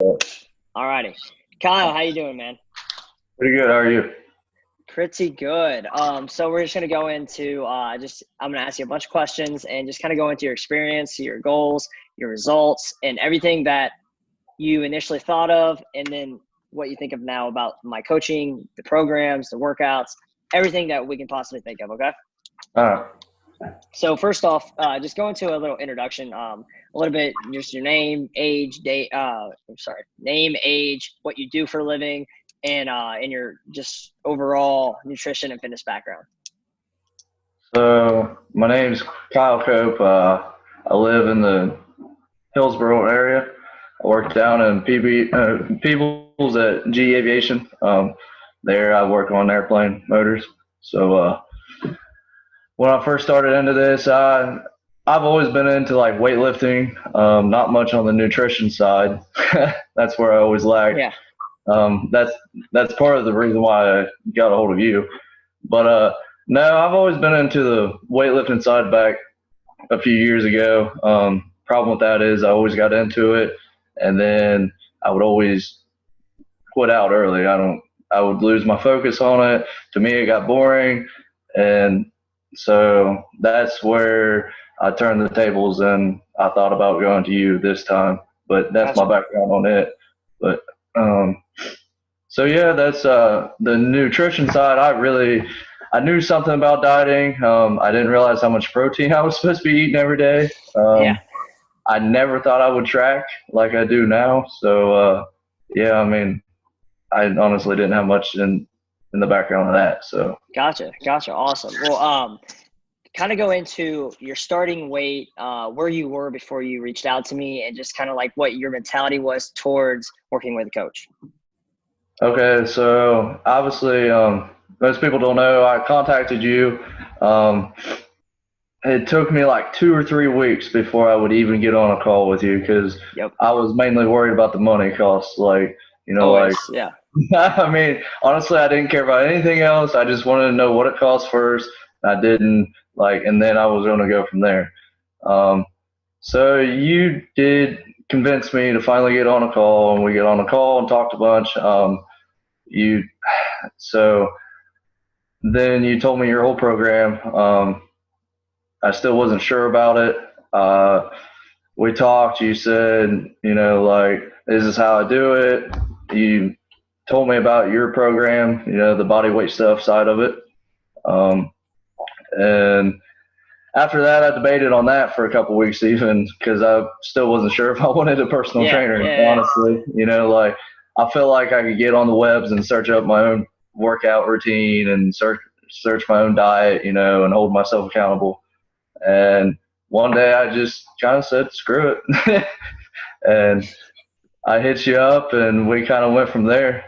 Alrighty. Kyle, how you doing, man? Pretty good. How are you? Pretty good. So we're just gonna go into I'm gonna ask you a bunch of questions and just kind of go into your experience, your goals, your results, and everything that you initially thought of, and then what you think of now about my coaching, the programs, the workouts, everything that we can possibly think of. Okay. Uh, So first off, just go into a little introduction, a little bit, just your name, age, date. Name, age, what you do for a living, and your just overall nutrition and fitness background. so my name's Kyle Cope. I live in the Hillsborough area. I work down in Peebles at G Aviation. There I work on airplane motors. So when I first started into this, I've always been into like weightlifting. Not much on the nutrition side. That's where I always lack. Yeah. That's part of the reason why I got a hold of you. But no, I've always been into the weightlifting side back a few years ago. Problem with that is I always got into it, and then I would always quit out early. I would lose my focus on it. To me, it got boring, and so that's where I turned the tables and I thought about going to you this time. But that's my Gotcha. background on it. But so yeah, that's the nutrition side. I knew something about dieting. I didn't realize how much protein I was supposed to be eating every day. Yeah. I never thought I would track like I do now. So yeah, I mean, I honestly didn't have much in the background of that. So Gotcha. Gotcha. Awesome. Well, kind of go into your starting weight, where you were before you reached out to me, and just kind of like what your mentality was towards working with a coach. okay, so obviously, most people don't know. I contacted you. Um, it took me like 2 or 3 weeks before I would even get on a call with you because Yep. I was mainly worried about the money costs. Like Always. Yeah. I mean, honestly, I didn't care about anything else. I just wanted to know what it cost first. I didn't like, and then I was going to go from there. Um, so you did convince me to finally get on a call, and we get on a call and talked a bunch. You, so then you told me your whole program. I still wasn't sure about it. We talked. You said, like, this is how I do it. You told me about your program, the body weight stuff side of it. Um, and after that, I debated on that for a couple of weeks, even because I still wasn't sure if I wanted a personal Yeah. trainer. Yeah. Honestly, like I felt like I could get on the webs and search up my own workout routine and search my own diet, and hold myself accountable. And one day I just kind of said, screw it. And I hit you up and we kind of went from there.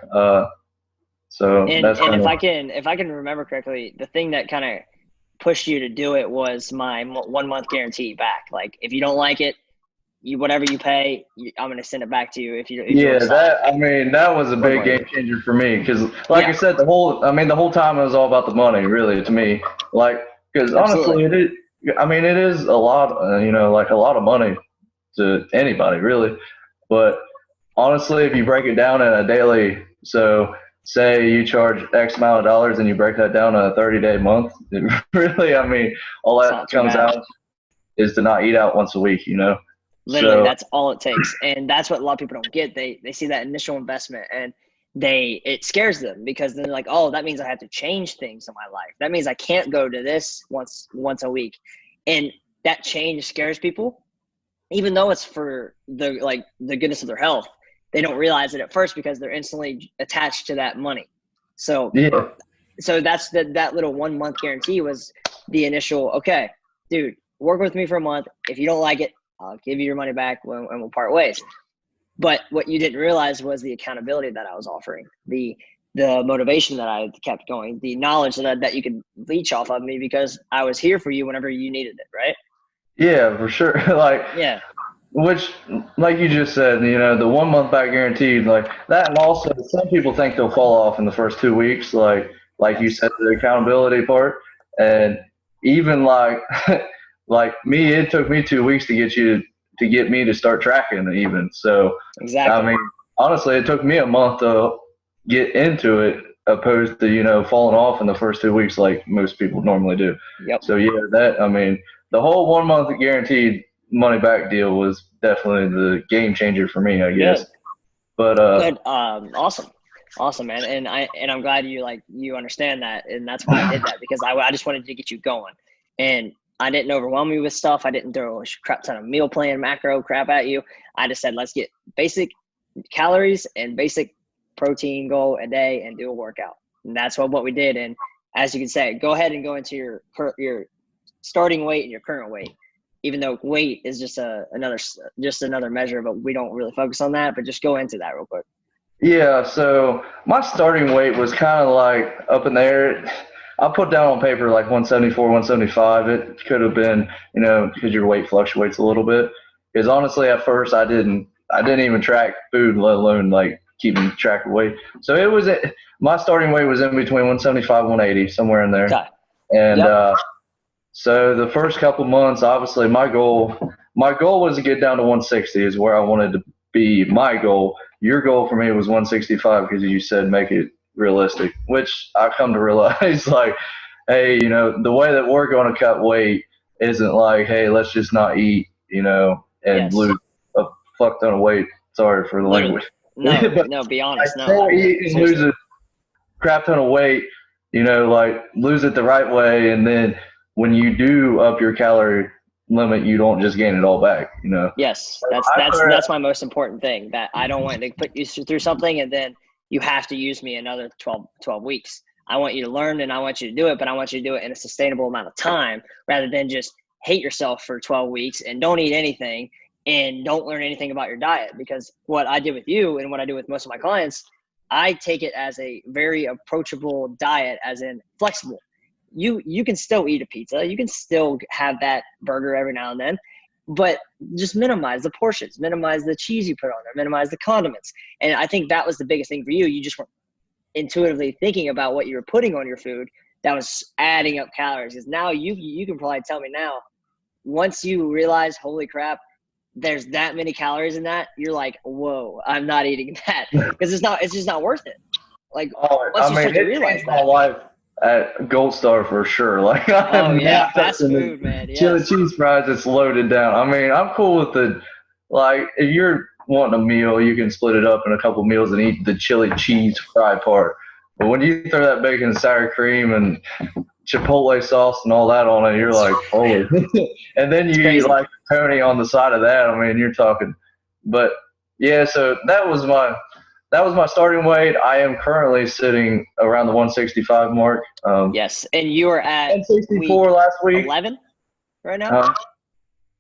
So And that's and kind if of, I can remember correctly, the thing that kind of pushed you to do it was my 1 month guarantee back. Like if you don't like it, whatever you pay, I'm gonna send it back to you if you yeah, decide I mean, that was a one big way. game changer for me. Cause like I Yeah, said, the whole time it was all about the money really to me. Like, cause absolutely. honestly, it is a lot, like a lot of money to anybody really. But honestly, if you break it down in a daily, so say you charge X amount of dollars and you break that down in a 30-day month, really, I mean, all It's that not too comes bad. out is to not eat out once a week. Literally, So that's all it takes, and that's what a lot of people don't get. They see that initial investment, and it scares them because they're like, oh, that means I have to change things in my life. That means I can't go to this once a week, and that change scares people, even though it's for the goodness of their health. They don't realize it at first because they're instantly attached to that money. So yeah, that's that little 1 month guarantee was the initial, okay, dude, work with me for a month. If you don't like it, I'll give you your money back and we'll part ways. But what you didn't realize was the accountability that I was offering, the motivation that I kept going, the knowledge that you could leech off of me because I was here for you whenever you needed it, right? yeah, for sure. Like, Yeah, which, like you just said, the 1 month back guaranteed, like that, and also some people think they'll fall off in the first 2 weeks, like you yes, said, the accountability part, and even like, like it took me 2 weeks to get me to start tracking even. So, I mean, exactly. honestly, it took me a month to get into it, opposed to, falling off in the first 2 weeks like most people normally do. Yep. So yeah, the whole 1 month guaranteed money back deal was definitely the game changer for me, I guess. Good. But Good. Awesome, man. And I'm glad you understand that. And that's why I did that, because I just wanted to get you going. And I didn't overwhelm you with stuff. I didn't throw a crap ton of meal plan, macro crap at you. I just said, let's get basic calories and basic protein goal a day and do a workout. And that's what we did. And as you can say, go ahead and go into your starting weight and your current weight, even though weight is just another measure, but we don't really focus on that. But just go into that real quick. yeah, so my starting weight was kind of like up in the air. I put down on paper like 174, 175. It could have been, because your weight fluctuates a little bit. Because honestly, at first I didn't even track food, let alone like keeping track of weight. So my starting weight was in between 175, 180, somewhere in there. Okay. And Yep. so the first couple months, obviously my goal was to get down to 160 is where I wanted to be. My goal. Your goal for me was 165 because you said make it realistic, which I come to realize like, hey, the way that we're going to cut weight isn't like, hey, let's just not eat, and Yes. lose a fuck ton of weight. Sorry for the language. No, be honest. No, eat and lose a crap ton of weight, like lose it the right way, and then when you do up your calorie limit, you don't just gain it all back, Yes, that's my most important thing, that I don't want to put you through something and then you have to use me another 12 weeks. I want you to learn and I want you to do it, but I want you to do it in a sustainable amount of time rather than just hate yourself for 12 weeks and don't eat anything and don't learn anything about your diet. Because what I did with you and what I do with most of my clients, I take it as a very approachable diet, as in flexible. You can still eat a pizza. You can still have that burger every now and then, but just minimize the portions, minimize the cheese you put on there, minimize the condiments. And I think that was the biggest thing for you. You just weren't intuitively thinking about what you were putting on your food that was adding up calories. Because now you can probably tell me now, once you realize, holy crap, there's that many calories in that, you're like, whoa, I'm not eating that, because it's just not worth it. Like, once you start to realize my life at Gold Star for sure. Like, fast food, man. Yes. Chili cheese fries, it's loaded down. I mean, I'm cool with if you're wanting a meal, you can split it up in a couple meals and eat the chili cheese fry part. But when you throw that bacon and sour cream and Chipotle sauce and all that on it, you're like, oh. And then you eat like a pony on the side of that. I mean, you're talking. But yeah, so that was my starting weight. I am currently sitting around the 165 mark. Yes, and you were at 164 last week. 11 right now?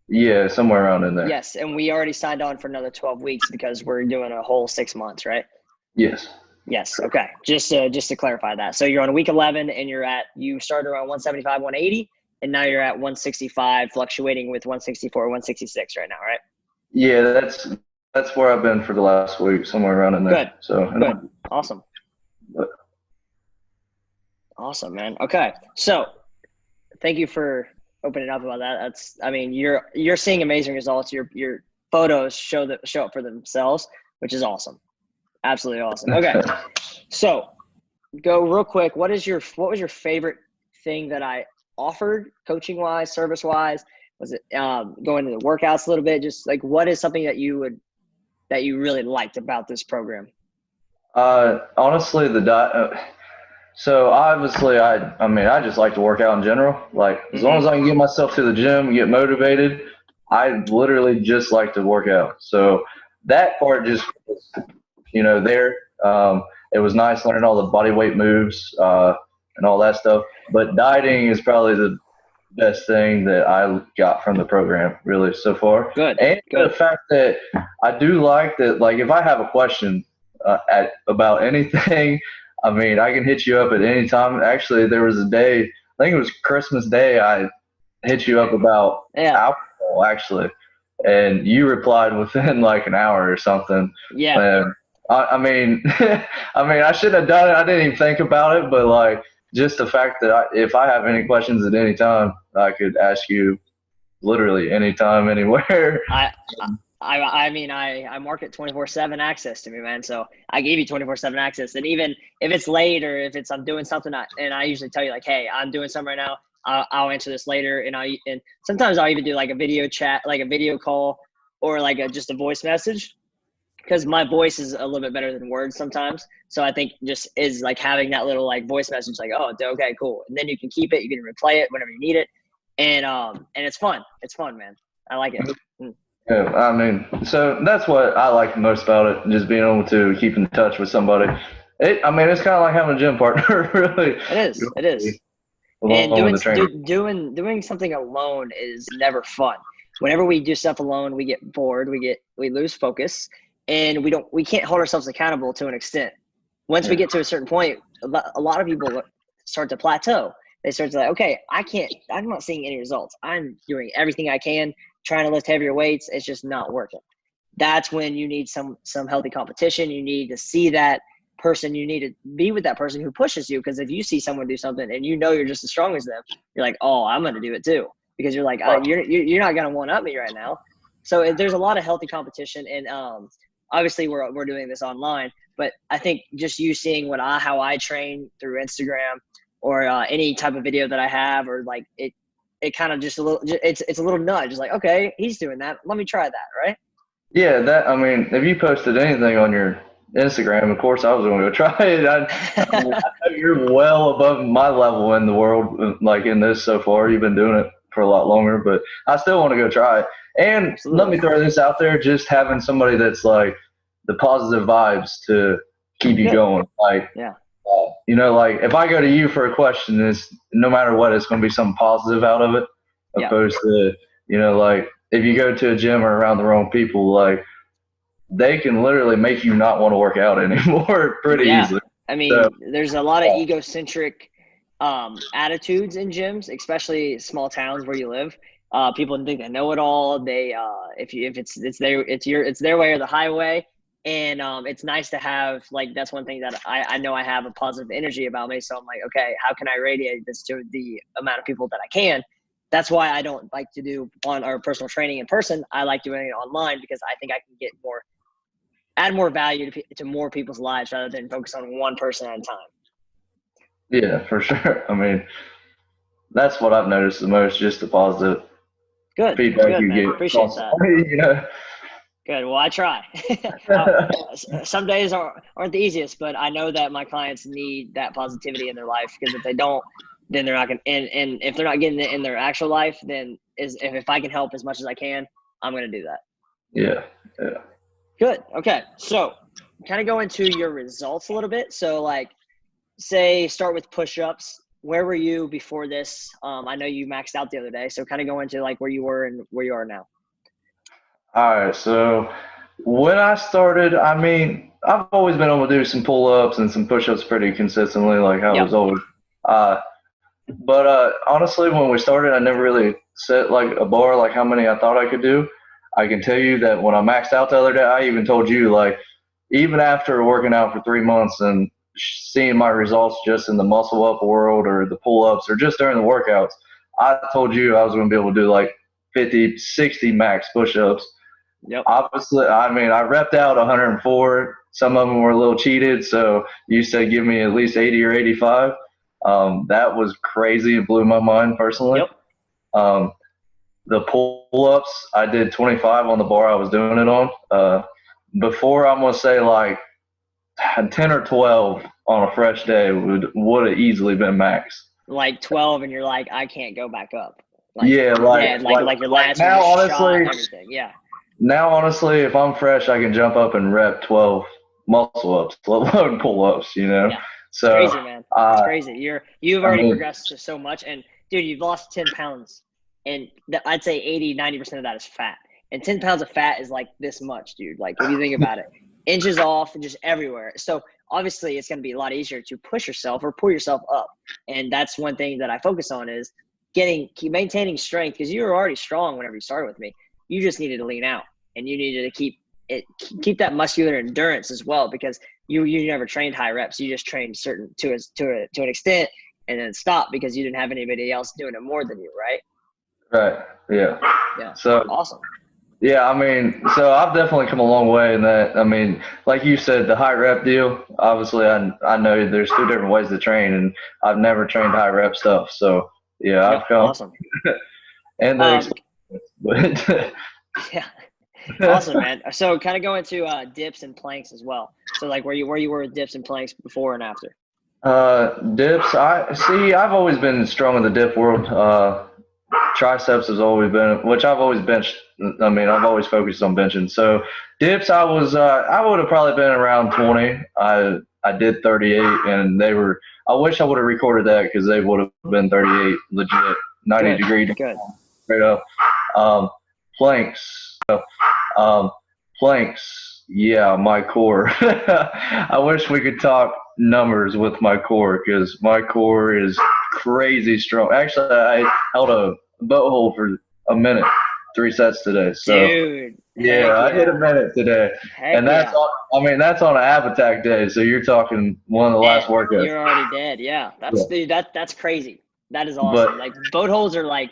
Yeah, somewhere around in there. Yes, and we already signed on for another 12 weeks because we're doing a whole 6 months, right? Yes. Yes, okay. Just to clarify that. So you're on week 11 and you started around 175, 180, and now you're at 165, fluctuating with 164, 166 right now, right? Yeah, that's where I've been for the last week, somewhere around in there. Good. So good. Awesome. Awesome, man. Okay. So thank you for opening up about that. You're seeing amazing results. Your photos show up for themselves, which is awesome. Absolutely awesome. Okay. So go real quick. What was your favorite thing that I offered, coaching wise, service wise? Was it going to the workouts a little bit? Just like, what is something that you really liked about this program? Honestly, the diet. So obviously, I just like to work out in general. Like, as long as I can get myself to the gym and get motivated, I literally just like to work out. So that part just, there. It was nice learning all the body weight moves and all that stuff. But dieting is probably the best thing that I got from the program, really, so far. Good. And the fact that I do like that, like, if I have a question about anything, I mean, I can hit you up at any time. Actually, there was a day, I think it was Christmas Day, I hit you up about alcohol, actually. And you replied within like an hour or something. Yeah. And I mean, I shouldn't have done it. I didn't even think about it, but like, just the fact that if I have any questions at any time, I could ask you literally anytime, anywhere. I mean, I market 24/7 access to me, man. So I gave you 24/7 access. And even if it's late or if I'm doing something, and I usually tell you like, hey, I'm doing something right now. I'll answer this later. And sometimes I'll even do like a video chat, like a video call, or like just a voice message, because my voice is a little bit better than words sometimes. So I think just is like having that little like voice message, like, oh, okay, cool. And then you can keep it. You can replay it whenever you need it. And it's fun. It's fun, man. I like it. Yeah, I mean, so that's what I like most about it, just being able to keep in touch with somebody. I mean, it's kind of like having a gym partner, really. It is. It is. And Along with the trainer. doing something alone is never fun. Whenever we do stuff alone, we get bored, we lose focus, and we can't hold ourselves accountable to an extent. Once we get to a certain point, a lot of people start to plateau. They start to like, okay, I'm not seeing any results. I'm doing everything I can, trying to lift heavier weights. It's just not working. That's when you need some healthy competition. You need to see that person. You need to be with that person who pushes you. Because if you see someone do something and you know you're just as strong as them, you're like, oh, I'm going to do it too. Because you're like, you're not going to one up me right now. So there's a lot of healthy competition. And obviously we're doing this online, but I think just you seeing how I train through Instagram or any type of video that I have, or like it kind of just it's a little nudge. It's like, okay, he's doing that. Let me try that. Right. Yeah, I mean, if you posted anything on your Instagram, of course I was going to go try it. I know you're well above my level in the world, like in this so far. You've been doing it for a lot longer, but I still want to go try it. And Absolutely. Let me throw this out there, just having somebody that's like the positive vibes to keep you going. Like, yeah. You know, like if I go to you for a question, it's no matter what, it's going to be something positive out of it, opposed to, you know, like if you go to a gym or around the wrong people, like they can literally make you not want to work out anymore pretty easily. I mean, there's a lot of egocentric attitudes in gyms, especially small towns where you live. People think they know it all. They if it's their way or the highway. And it's nice to have, like, that's one thing that I know I have a positive energy about me. So I'm like, okay, how can I radiate this to the amount of people that I can? That's why I don't like to do personal training in person. I like doing it online because I think I can add more value to more people's lives rather than focus on one person at a time. Yeah, for sure. I mean, that's what I've noticed the most, just the positive feedback you get. Appreciate that. You know? Good. Well, I try. Some days aren't the easiest, but I know that my clients need that positivity in their life, because if they don't, then they're not going to, and if they're not getting it in their actual life, then if I can help as much as I can, I'm going to do that. Yeah. Good. Okay. So kind of go into your results a little bit. So like, start with push-ups. Where were you before this? I know you maxed out the other day, so kind of go into like where you were and where you are now. All right, so when I started, I mean, I've always been able to do some pull-ups and some push-ups pretty consistently, like I was always. But honestly, when we started, I never really set like a bar, like how many I thought I could do. I can tell you that when I maxed out the other day, I even told you, like, even after working out for 3 months and seeing my results just in the muscle up world or the pull-ups or just during the workouts, I told you I was going to be able to do like 50, 60 max push-ups. Yep. Obviously, I mean, I repped out 104. Some of them were a little cheated, so you said give me at least 80 or 85. That was crazy. It blew my mind personally. Yep. The pull-ups, I did 25 on the bar I was doing it on. Before, I'm going to say like 10 or 12 on a fresh day would have easily been max. Like 12, and you're like, I can't go back up. Like your lats now, honestly, shot and everything. Yeah. Now, honestly, if I'm fresh, I can jump up and rep 12 muscle ups, let alone pull ups, you know? Yeah. So, it's crazy, man. It's crazy. You've already progressed so much. And, dude, you've lost 10 pounds. And I'd say 80, 90% of that is fat. And 10 pounds of fat is like this much, dude. Like, if you think about it, inches off and just everywhere. So, obviously, it's going to be a lot easier to push yourself or pull yourself up. And that's one thing that I focus on is keep maintaining strength, because you were already strong whenever you started with me. You just needed to lean out, and you needed to keep that muscular endurance as well, because you never trained high reps. You just trained certain to an extent and then stopped because you didn't have anybody else doing it more than you, right? Right. Yeah. Yeah. So awesome. Yeah, I mean, so I've definitely come a long way in that. I mean, like you said, the high rep deal, obviously I know there's two different ways to train, and I've never trained high rep stuff. So yeah, Yeah, I've come awesome. and the Um, experience. But yeah, awesome, man. So kind of go into dips and planks as well. So like where you were with dips and planks before and after. dips, I see. I've always been strong in the dip world. Triceps has always been, which I've always benched. I mean, I've always focused on benching. So dips, I would have probably been around 20. I did 38, and they were. I wish I would have recorded that because they would have been 38, legit, 90 Good, degree good. straight up. Um, planks, um, planks. Yeah, my core. I wish we could talk numbers with my core because my core is crazy strong. Actually, I held a boat hold for a minute, 3 sets today. So Dude, heck yeah, I hit a yeah. minute today, Heck and that's yeah. on. I mean, that's on an ab attack day. So you're talking one of the last Dead. workouts. You're already dead. Yeah. Yeah. That's dude, that's crazy. That is But awesome. Like boat holds are like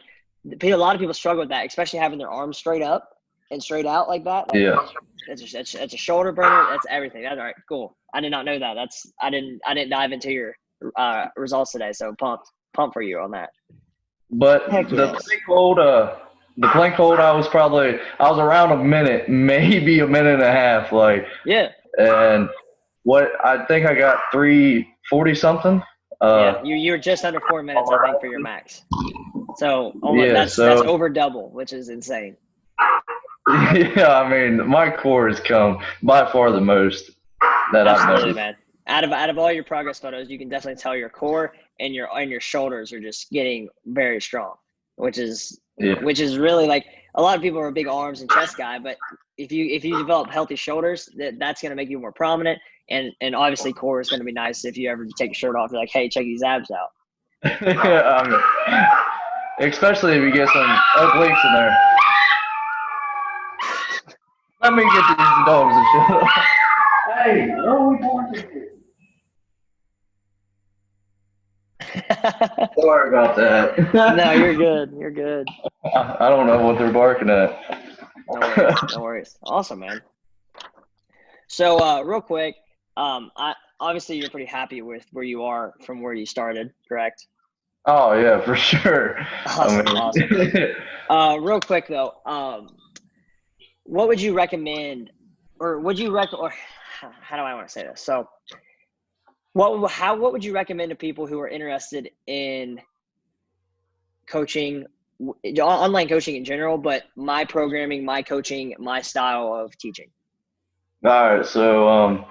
a lot of people struggle with that, especially having their arms straight up and straight out like that. Like yeah, it's a shoulder burner. That's everything. That's all right. Cool. I did not know that. I didn't dive into your results today. So pumped for you on that. but Heck yes. the plank hold, I was around a minute, maybe a minute and a half, like, Yeah. and what I think I got 340 something. Yeah. Uh, You were just under 4 minutes, I think, for your max. So almost yeah, that's so over double, which is insane. yeah, I mean, my core has come by far the most that I've Absolutely, noticed. man. Out of all your progress photos, you can definitely tell your core and your shoulders are just getting very strong, Yeah, which is really like a lot of people are a big arms and chest guy, but if you develop healthy shoulders, that's going to make you more prominent, and obviously core is going to be nice if you ever take your shirt off. You're like, hey, check these abs out. yeah, I mean, especially if you get some obliques in there. Let me get these dogs and shit. Hey, what are we talking? Sorry about No, that. you're good. You're good. I don't know what they're barking at. No worries. No worries. Awesome, man. So, real quick, I obviously you're pretty happy with where you are from where you started, correct? Oh yeah, for sure. I Awesome, awesome. mean, Real quick though, what would you recommend, or would you or how do I want to say this? So, what would you recommend to people who are interested in coaching, online coaching in general, but my programming, my coaching, my style of teaching? all right, so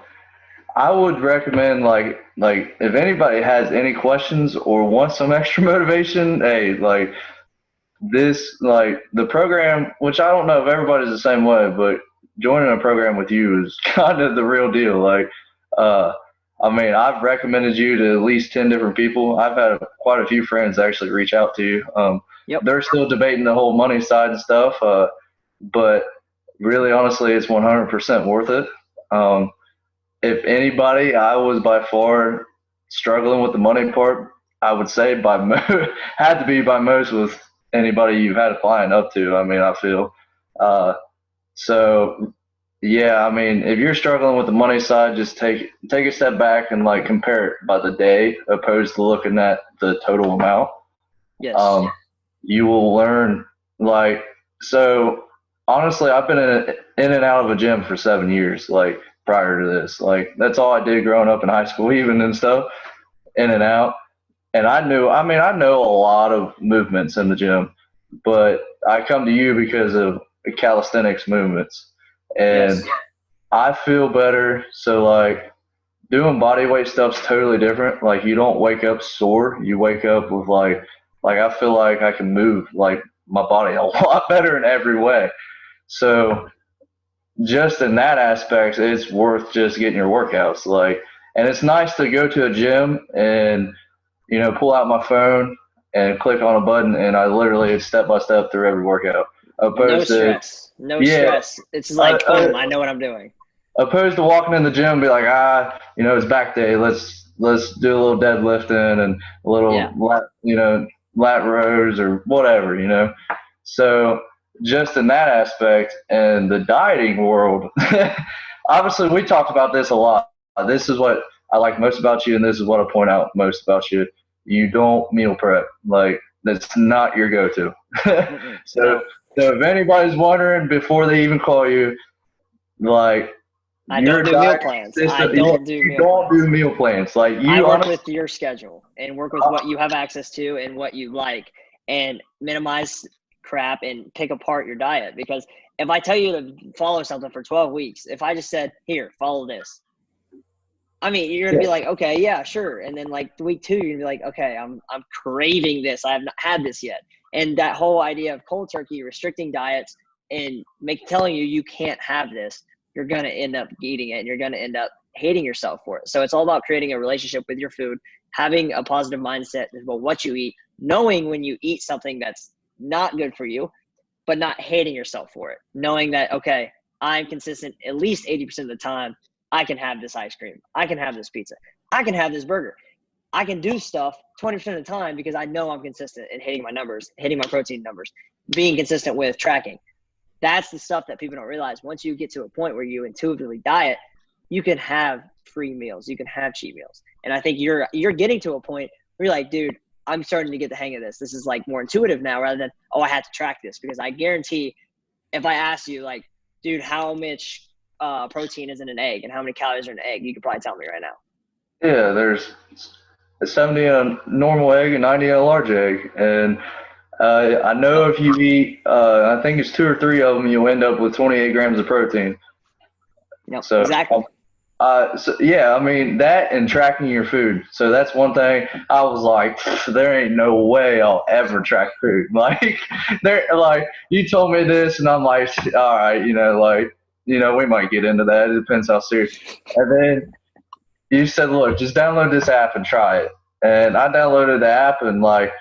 I would recommend like if anybody has any questions or wants some extra motivation, hey, like this like the program, which I don't know if everybody's the same way, but joining a program with you is kind of the real deal. Like, uh, I mean, I've recommended you to at least 10 different people. I've had quite a few friends actually reach out to you. Yep. They're still debating the whole money side and stuff, but really, honestly, it's 100% worth it. Um, if anybody, I was by far struggling with the money part. I would say had to be by most with anybody you've had applying up to. I mean, I feel uh, so. Yeah, I mean, if you're struggling with the money side, just take a step back and like compare it by the day, opposed to looking at the total amount. Yes. Um, you will learn like so. Honestly, I've been in and out of a gym for 7 years. Like prior to this, like that's all I did growing up in high school, even and stuff, in and out. And I mean, I know a lot of movements in the gym, but I come to you because of calisthenics movements, and Yes. I feel better. So like doing body weight stuff's totally different. Like you don't wake up sore. You wake up with like I feel like I can move like my body a lot better in every way. So just in that aspect, it's worth just getting your workouts. Like, and it's nice to go to a gym and pull out my phone and click on a button, and I literally it's step by step through every workout. No Opposed to stress. No yeah, stress. It's uh, like uh, boom, I know what I'm doing. opposed to walking in the gym and be like, it's back day. Let's do a little deadlifting and a Yeah. little lat rows or whatever. So just in that aspect and the dieting world, obviously we talked about this a lot. This is what I like most about you, and this is what I point out most about you. You don't meal prep. Like, that's not your go-to. so, No. so if anybody's wondering before they even call you, like, I your don't do meal diet plans. system, I don't do you meal don't plans. do meal plans. Like, I you work honestly, with your schedule and work with what you have access to and what you like, and minimize crap and pick apart your diet. Because if I tell you to follow something for 12 weeks, if I just said, here, follow this, I mean, you're gonna be like, okay, yeah, sure. And then like week 2, you're gonna be like, okay, I'm craving this. I have not had this yet. And that whole idea of cold turkey, restricting diets, and telling you can't have this, you're gonna end up eating it, and you're gonna end up hating yourself for it. So it's all about creating a relationship with your food, having a positive mindset about what you eat, knowing when you eat something that's not good for you, but not hating yourself for it. Knowing that, okay, I'm consistent at least 80% of the time. I can have this ice cream. I can have this pizza. I can have this burger. I can do stuff 20% of the time because I know I'm consistent in hitting my numbers, hitting my protein numbers, being consistent with tracking. That's the stuff that people don't realize. Once you get to a point where you intuitively diet, you can have free meals. You can have cheat meals. And I think you're getting to a point where you're like, dude, I'm starting to get the hang of this. This is like more intuitive now rather than, oh, I had to track this. Because I guarantee if I ask you, like, dude, how much protein is in an egg and how many calories are in an egg, you could probably tell me right now. yeah, there's 70 in a normal egg and 90 in a large egg. And I know Yep. if you eat, I think it's 2 or 3 of them, you'll end up with 28 grams of protein. Yep. So, Exactly. so yeah, I mean, that and tracking your food. So that's one thing I was like, there ain't no way I'll ever track food. Like, like, you told me this, and I'm like, all right, we might get into that. It depends how serious. And then you said, look, just download this app and try it. And I downloaded the app, and like,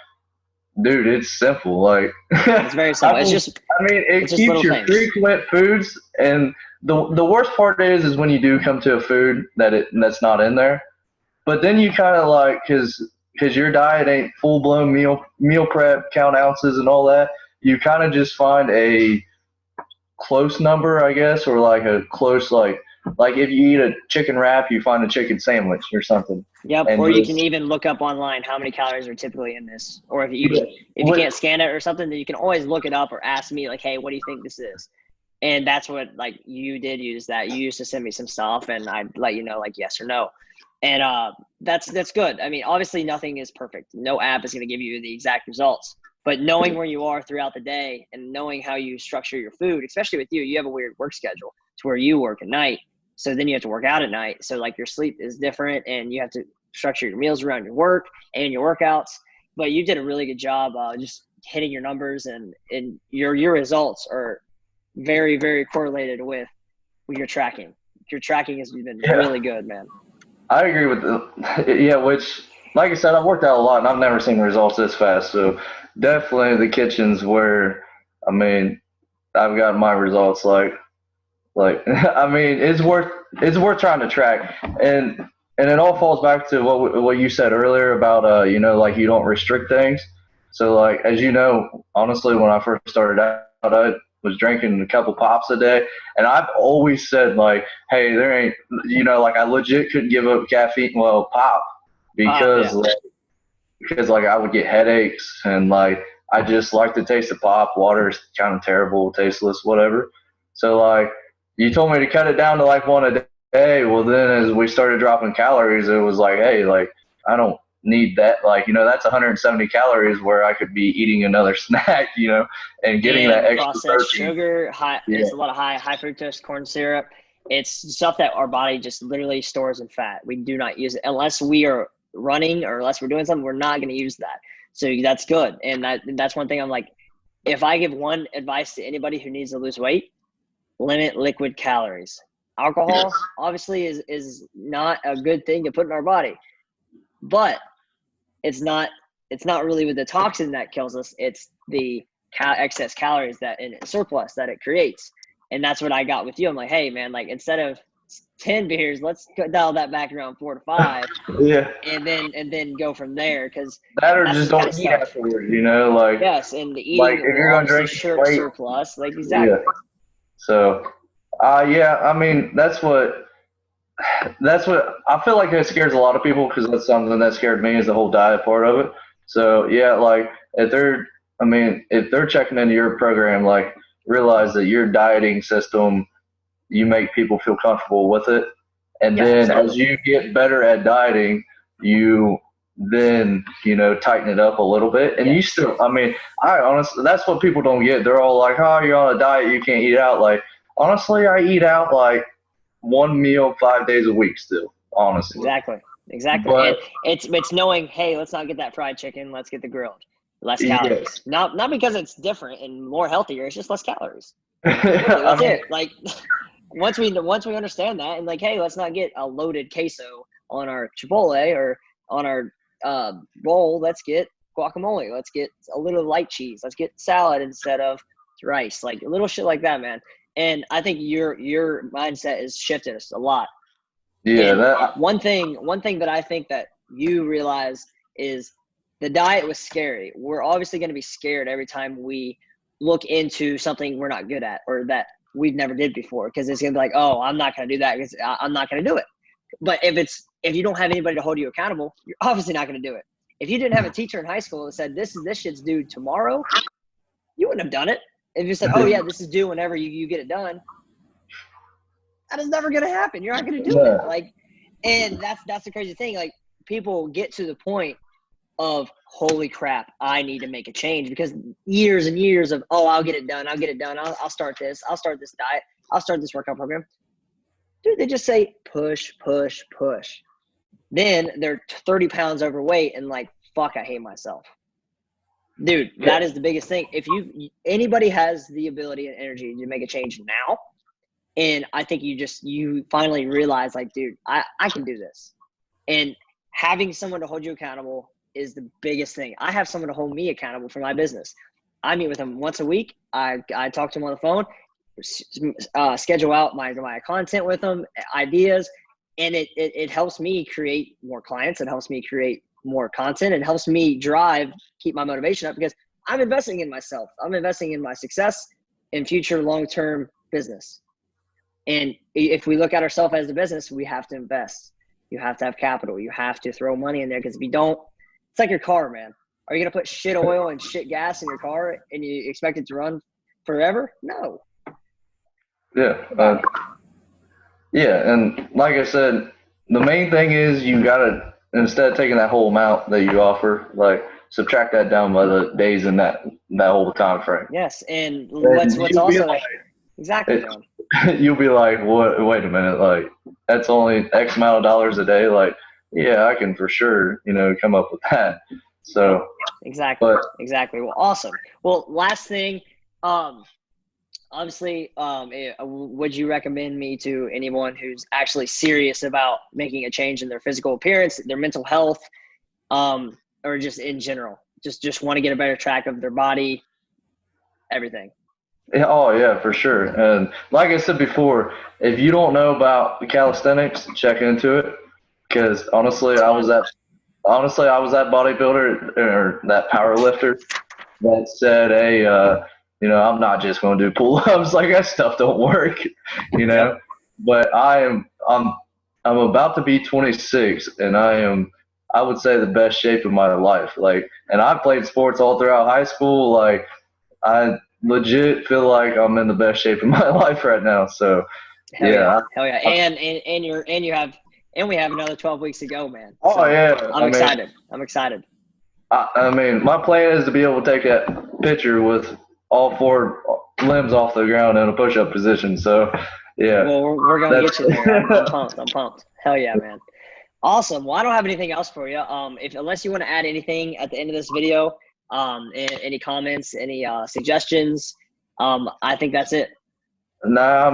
dude, it's simple. Like, It's very simple. it It's just keeps little your things. frequent foods, and the worst part is when you do come to a food that's not in there. But then you kind of like, because your diet ain't full blown meal prep, count ounces and all that. You kind of just find a close number, I guess, or like a close like if you eat a chicken wrap, you find a chicken sandwich or something, Yep. and Or you can just even look up online how many calories are typically in this. Or yeah. if you can't scan it or something, then you can always look it up or ask me like, hey, what do you think this is? And that's what, like, you did use that. You used to send me some stuff and I'd let you know like yes or no. And that's good. I mean, obviously nothing is perfect. No app is going to give you the exact results. But knowing where you are throughout the day and knowing how you structure your food, especially with you have a weird work schedule to where you work at night. So then you have to work out at night. So like your sleep is different and you have to structure your meals around your work and your workouts. But you did a really good job just hitting your numbers, and your results are very, very correlated with your tracking. Your tracking has been Yeah, really good, man. I agree with yeah, which, like I said, I've worked out a lot and I've never seen results this fast. So definitely the kitchen's where, I mean, I've got my results. I mean, it's worth trying to track, and it all falls back to what you said earlier about like you don't restrict things. So like, as you know, honestly, when I first started out, I was drinking a couple pops a day, and I've always said like, hey, there ain't, like I legit couldn't give up caffeine, well, pop, because Yeah. like I would get headaches, and like I just like the taste of pop. Water is kind of terrible, tasteless, whatever. So like you told me to cut it down to like one a day. Well, then as we started dropping calories, it was like, hey, like I don't need that. Like, that's 170 calories where I could be eating another snack, and getting that And extra processed protein. sugar, Yeah. it's a lot of high fructose corn syrup. It's stuff that our body just literally stores in fat. We do not use it unless we are running or unless we're doing something. We're not going to use that. So that's good. And that's one thing I'm like, if I give one advice to anybody who needs to lose weight, limit liquid calories. Yes. Alcohol obviously is not a good thing to put in our body, but it's not really with the toxin that kills us. It's the excess calories that in surplus that it creates. And that's what I got with you. I'm like, hey man, like instead of 10 beers. Let's dial that back around 4 to 5. Yeah. And then go from there, because That or that's just the kind of don't eat stuff. afterwards, you know, like Yes, and the like eating if will you're gonna obviously drink straight, surplus. Like, yeah. exactly. So, yeah, I mean that's what I feel like it scares a lot of people, because that's something that scared me, is the whole diet part of it. So yeah, like if they're checking into your program, like realize that your dieting system, you make people feel comfortable with it, and Yeah, then as absolutely. you get better at dieting, you then tighten it up a little bit, and you Yes. still, I honestly, that's what people don't get. They're all like, oh, you're on a diet, you can't eat out. Like, honestly, I eat out like one meal 5 days a week still, honestly. Exactly. Exactly. But And it's knowing, hey, let's not get that fried chicken. Let's get the grilled. Less yeah, calories. Not because it's different and more healthier. It's just less calories. Really, I that's mean, it. Like, once we understand that, and like, hey, let's not get a loaded queso on our Chipotle or on our bowl. Let's get guacamole. Let's get a little light cheese. Let's get salad instead of rice. Like, little shit like that, man. And I think your mindset is shifting us a lot. yeah, And that one thing that I think that you realize is the diet was scary. We're obviously going to be scared every time we look into something we're not good at or that we've never did before, because it's going to be like, oh, I'm not going to do that because I'm not going to do it. But if you don't have anybody to hold you accountable, you're obviously not going to do it. If you didn't have a teacher in high school that said this shit's due tomorrow, you wouldn't have done it. If you said, oh yeah, this is due whenever you get it done, that is never going to happen. You're not going to do it. yeah, Like, and that's the crazy thing. Like, people get to the point of, holy crap, I need to make a change, because years and years of, oh, I'll get it done. I'll start this. I'll start this diet. I'll start this workout program. Dude, they just say push, push, push. Then they're 30 pounds overweight and like, fuck, I hate myself. Dude, yeah, that is the biggest thing. If anybody has the ability and energy to make a change now, and I think you finally realize, like, dude, I can do this. And having someone to hold you accountable is the biggest thing. I have someone to hold me accountable for my business. I meet with them once a week. I talk to them on the phone, schedule out my content with them, ideas, and it helps me create more clients. It helps me create more content. It helps me keep my motivation up, because I'm investing in myself. I'm investing in my success and future long-term business. And if we look at ourselves as a business, we have to invest. You have to have capital. You have to throw money in there, because if you don't, it's like your car, man. Are you going to put shit oil and shit gas in your car and you expect it to run forever? No. yeah. Yeah, and like I said, the main thing is you gotta, instead of taking that whole amount that you offer, like subtract that down by the days in that whole time frame. Yes. And And what's also like, exactly, man. you'll be like, what? Wait a minute, like that's only X amount of dollars a day. Like, yeah, I can for sure, come up with that. So, Exactly. but Exactly. Well, awesome. Well, last thing, obviously, would you recommend me to anyone who's actually serious about making a change in their physical appearance, their mental health, or just in general, just want to get a better track of their body, everything? yeah, oh yeah, for sure. And like I said before, if you don't know about the calisthenics, check into it. Because honestly, I was that bodybuilder or that power lifter that said, hey, I'm not just going to do pull-ups. Like that stuff don't work, you Yep. know. But I'm about to be 26, and I would say the best shape of my life. Like, and I played sports all throughout high school. Like, I legit feel like I'm in the best shape of my life right now. So, Hell yeah. yeah. Hell yeah. And we have another 12 weeks to go, man. Oh So yeah. I'm excited. I'm excited. My plan is to be able to take that picture with all four limbs off the ground in a push-up position. So, yeah, Well, we're going to that's get you there. I'm pumped. I'm pumped. Hell yeah, man. Awesome. Well, I don't have anything else for you. Unless you want to add anything at the end of this video, any comments, any suggestions, I think that's it. Nah,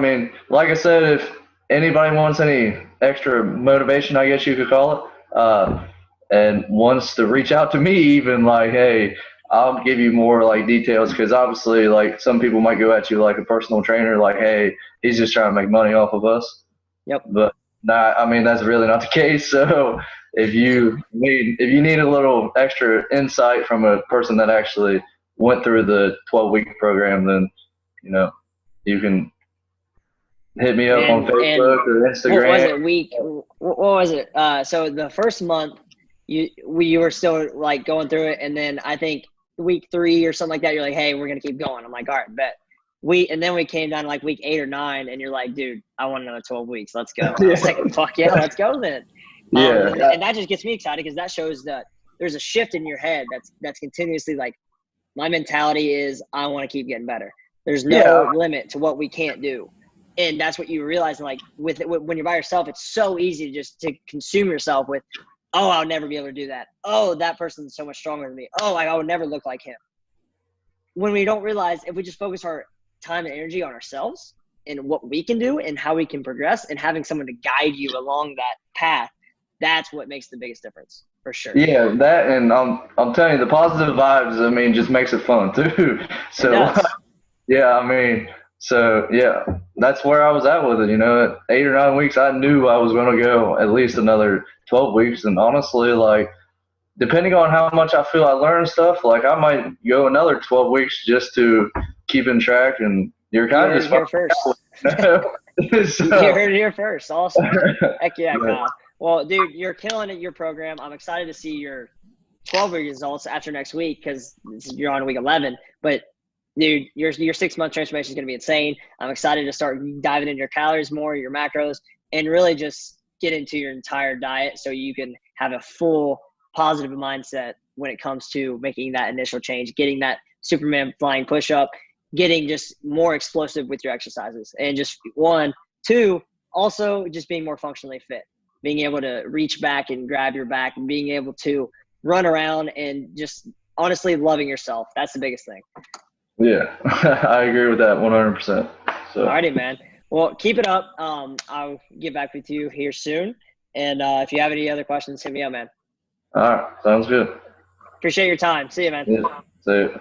like I said, if anybody wants any extra motivation, I guess you could call it, and wants to reach out to me, even like, hey, I'll give you more like details, because obviously, like some people might go at you like a personal trainer, like, hey, he's just trying to make money off of us. Yep. But nah, I mean, that's really not the case. So if you need a little extra insight from a person that actually went through the 12-week program, then you know you can hit me up on And Facebook or what was Instagram. it what was it so the first month you were still like going through it, and then I think week 3 or something like that you're like, hey, we're gonna keep going. I'm like, all right, bet. And then we came down to like week 8 or 9 and you're like, dude, I want another 12 weeks, let's go. I was Yeah, like, fuck yeah, let's go then. yeah, And that just gets me excited because that shows that there's a shift in your head that's continuously like, my mentality is I want to keep getting better. There's no yeah, limit to what we can't do. And that's what you realize. And like when you're by yourself, it's so easy to just to consume yourself with, oh, I'll never be able to do that. Oh, that person's so much stronger than me. Oh, I would never look like him. When we don't realize, if we just focus our time and energy on ourselves and what we can do and how we can progress, and having someone to guide you along that path, that's what makes the biggest difference for sure. yeah. That, and I'm telling you, the positive vibes, I mean, just makes it fun too. It So does. yeah, I mean, so yeah, that's where I was at with it. At 8 or 9 weeks, I knew I was going to go at least another 12 weeks. And honestly, like, depending on how much I feel I learned stuff, like, I might go another 12 weeks just to keep in track. And you're You kind of heard it just here finding first. out, You so, heard it here first. Awesome. Heck yeah, but, Kyle. Well, dude, you're killing it, your program. I'm excited to see your 12-week results after next week because you're on week 11. But, dude, your 6-month transformation is going to be insane. I'm excited to start diving into your calories more, your macros, and really just get into your entire diet so you can have a full positive mindset when it comes to making that initial change, getting that Superman flying push-up, getting just more explosive with your exercises. And just 1, 2, also just being more functionally fit, being able to reach back and grab your back and being able to run around and just honestly loving yourself. That's the biggest thing. yeah, I agree with that 100%. So, Alrighty, man. Well, keep it up. I'll get back with you here soon. And if you have any other questions, hit me up, man. all right, sounds good. Appreciate your time. See you, man. Yeah, so.